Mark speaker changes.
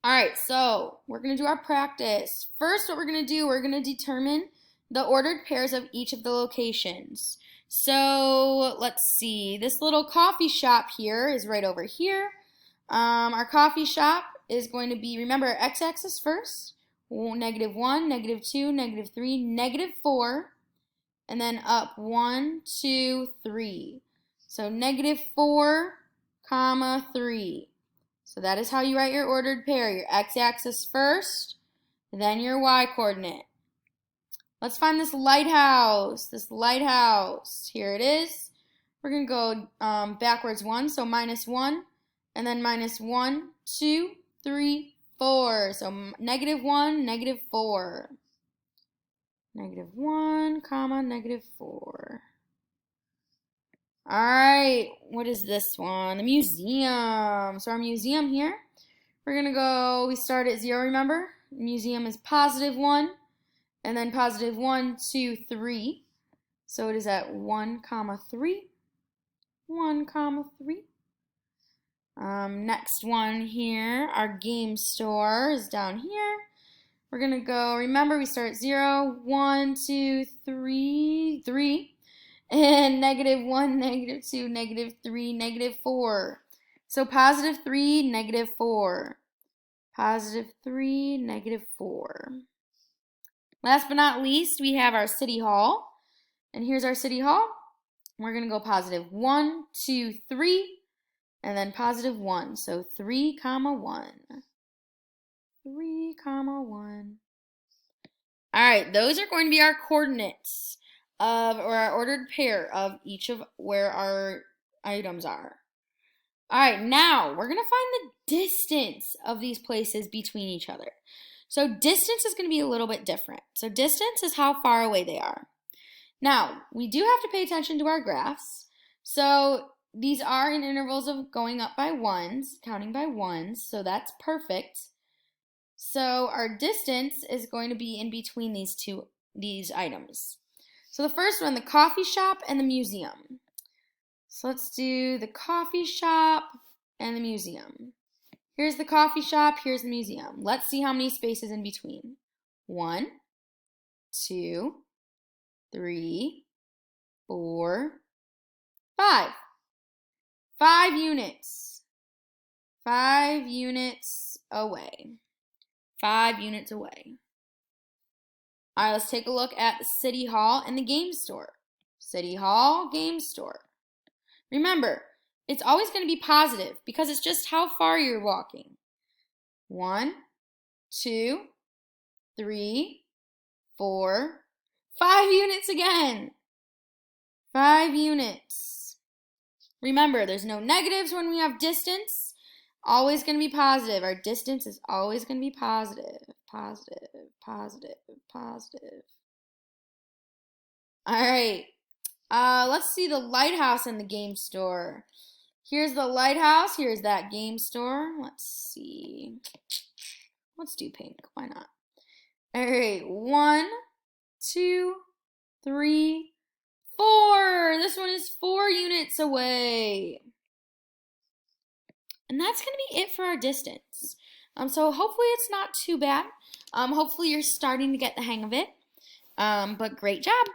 Speaker 1: All right, so we're going to do our practice. First, what we're going to do, we're going to determine the ordered pairs of each of the locations. So let's see, this little coffee shop here is right over here. Our coffee shop is going to be, remember, our x-axis first, -1, -2, -3, -4, and then up 1, 2, 3. So -4, comma 3. So that is how you write your ordered pair. Your x-axis first, then your y-coordinate. Let's find this lighthouse. This lighthouse. Here it is. We're going to go backwards 1, so -1, and then -1, 2, 3, 4. So -1, -4. -1, comma, -4. All right, what is this one? The museum. So our museum here, we're going to go, we start at 0, remember? Museum is +1, and then +1, 2, 3. So it is at 1, comma 3. 1, comma 3. Next one here, our game store is down here. We're going to go, remember we start at 0, 1, 2, 3, 3. And -1, -2, -3, -4. So +3, -4. +3, -4. Last but not least, we have our city hall. And here's our city hall. We're going to go +1, 2, 3, and then +1. So 3, comma 1. 3, comma 1. All right, those are going to be our coordinates or our ordered pair of each of where our items are. All right, now we're going to find the distance of these places between each other. So distance is going to be a little bit different. So distance is how far away they are. Now, we do have to pay attention to our graphs. So these are in intervals of going up by ones, counting by ones, so that's perfect. So our distance is going to be in between these items. So the first one, the coffee shop and the museum. So let's do the coffee shop and the museum. Here's the coffee shop, here's the museum. Let's see how many spaces in between. 1, 2, 3, 4, 5. 5 units. 5 units away. 5 units away. All right, let's take a look at the City Hall and the game store. City Hall, game store. Remember, it's always going to be positive because it's just how far you're walking. 1, 2, 3, 4, 5 units again. 5 units. Remember, there's no negatives when we have distance. Always going to be positive. Our distance is always going to be positive. Positive, positive, positive. All right. Let's see the lighthouse and the game store. Here's the lighthouse. Here's that game store. Let's see. Let's do pink. Why not? All right. 1, 2, 3, 4. This one is 4 units away. And that's going to be it for our distance. So hopefully it's not too bad. Hopefully you're starting to get the hang of it. But great job.